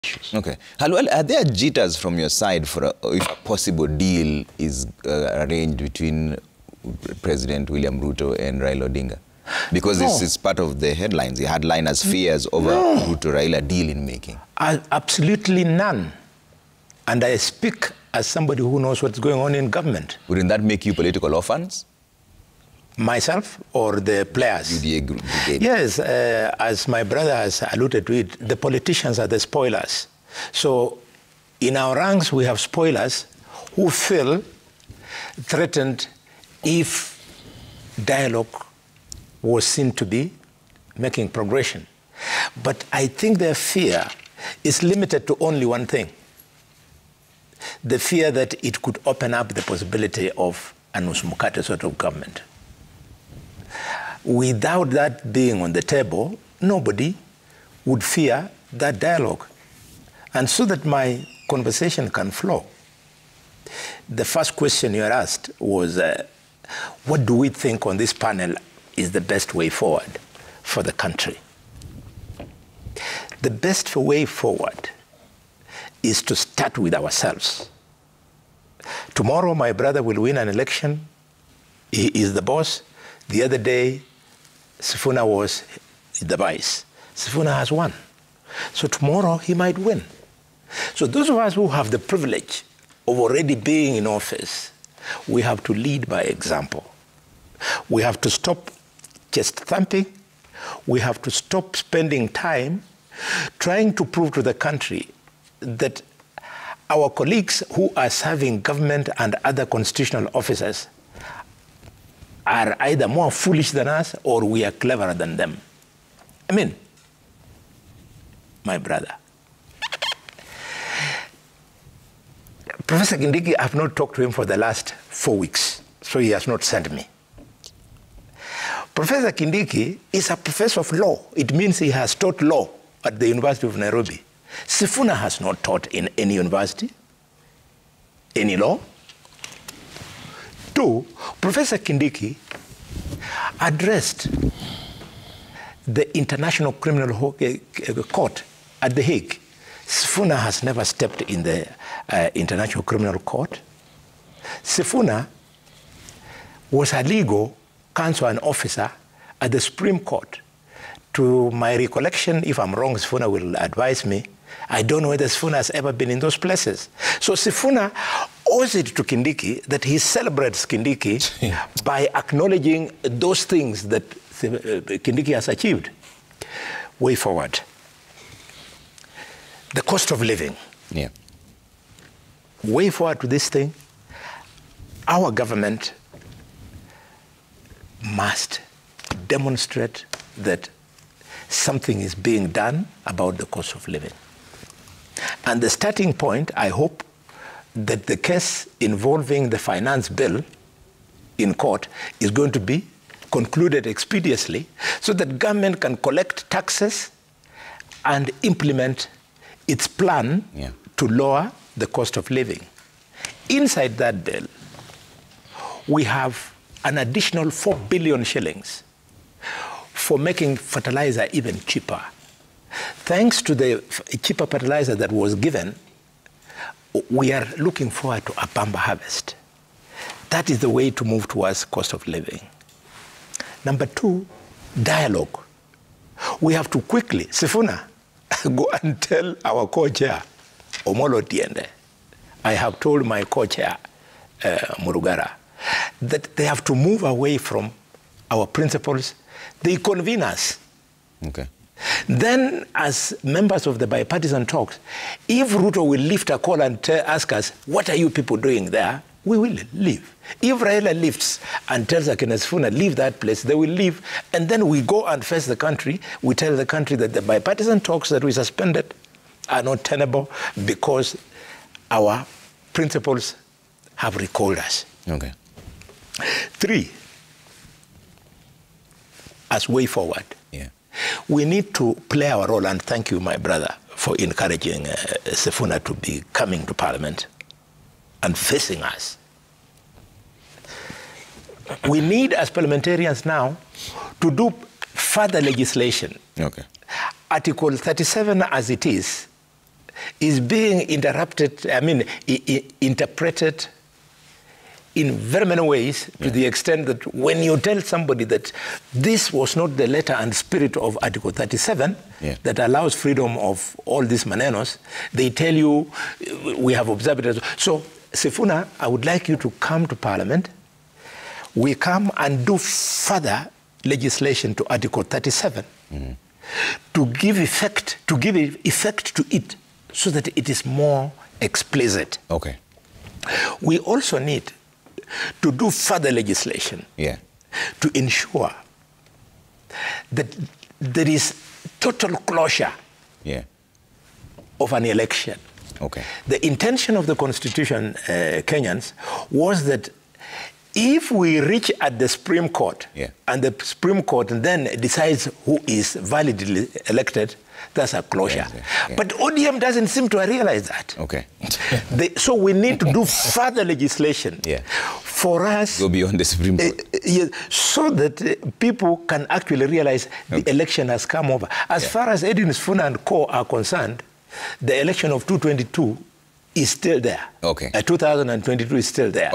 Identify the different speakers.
Speaker 1: issues.
Speaker 2: Okay. Khalwale, are there jitters from your side for if a possible deal is arranged between President William Ruto and Raila Odinga? Because this is part of the headlines. The headline has fears over Ruto-Raila deal in making.
Speaker 1: Absolutely none. And I speak as somebody who knows what's going on in government.
Speaker 2: Wouldn't that make you political orphans?
Speaker 1: Myself or the players?
Speaker 2: UDA group.
Speaker 1: Yes, as my brother has alluded to it, the politicians are the spoilers. So in our ranks, we have spoilers who feel threatened if dialogue was seen to be making progression. But I think their fear is limited to only one thing. The fear that it could open up the possibility of an Usmukate sort of government. Without that being on the table, nobody would fear that dialogue. And so that my conversation can flow, the first question you asked was, what do we think on this panel is the best way forward for the country? The best way forward is to start with ourselves. Tomorrow, my brother will win an election. He is the boss. The other day, Sifuna was the vice. Sifuna has won. So tomorrow, he might win. So those of us who have the privilege of already being in office, we have to lead by example. We have to stop chest thumping. We have to stop spending time trying to prove to the country that our colleagues who are serving government and other constitutional officers are either more foolish than us or we are cleverer than them. I mean, my brother. Professor Kindiki, I have not talked to him for the last 4 weeks, so he has not sent me. Professor Kindiki is a professor of law. It means he has taught law at the University of Nairobi. Sifuna has not taught in any university, any law. 2, Professor Kindiki addressed the International Criminal Court at The Hague. Sifuna has never stepped in the International Criminal Court. Sifuna was a legal counsel and officer at the Supreme Court. To my recollection, if I'm wrong, Sifuna will advise me. I don't know whether Sifuna has ever been in those places. So Sifuna owes it to Kindiki that he celebrates Kindiki by acknowledging those things that Kindiki has achieved. Way forward. The cost of living.
Speaker 2: Yeah.
Speaker 1: Way forward to this thing, our government must demonstrate that something is being done about the cost of living. And the starting point, I hope, that the case involving the finance bill in court is going to be concluded expeditiously so that government can collect taxes and implement its plan to lower the cost of living. Inside that bill, we have an additional 4 billion shillings for making fertilizer even cheaper. Thanks to the cheaper fertilizer that was given, we are looking forward to a bumper harvest. That is the way to move towards cost of living. Number 2, dialogue. We have to quickly, Sifuna, go and tell our co-chair, Omolo Tiende. I have told my co-chair, Murugara, that they have to move away from our principles. They convene us.
Speaker 2: Okay.
Speaker 1: Then, as members of the bipartisan talks, if Ruto will lift a call and ask us, what are you people doing there? We will leave. If Raila lifts and tells Akina Sifuna, leave that place, they will leave. And then we go and face the country. We tell the country that the bipartisan talks that we suspended are not tenable because our principles have recalled us.
Speaker 2: Okay.
Speaker 1: 3, as way forward.
Speaker 2: Yeah.
Speaker 1: We need to play our role, and thank you, my brother, for encouraging Sifuna to be coming to Parliament and facing us. We need, as parliamentarians now, to do further legislation.
Speaker 2: Okay.
Speaker 1: Article 37 as it is is being interrupted, interpreted in very many ways, to the extent that when you tell somebody that this was not the letter and spirit of Article 37 that allows freedom of all these manenos, they tell you, we have observed it. So, Sifuna, I would like you to come to Parliament. We come and do further legislation to Article 37 to give effect to it so that it is more explicit.
Speaker 2: Okay.
Speaker 1: We also need to do further legislation to ensure that there is total closure of an election.
Speaker 2: Okay.
Speaker 1: The intention of the Constitution, Kenyans, was that if we reach at the Supreme Court and the Supreme Court then decides who is validly elected, that's a closure. But ODM doesn't seem to realize that.
Speaker 2: Okay.
Speaker 1: So we need to do further legislation for us.
Speaker 2: Go beyond the Supreme Court.
Speaker 1: So that people can actually realize the election has come over. As far as Edwin Sifuna and co are concerned, the election of 2022 is still there.
Speaker 2: Okay.
Speaker 1: 2022 is still there.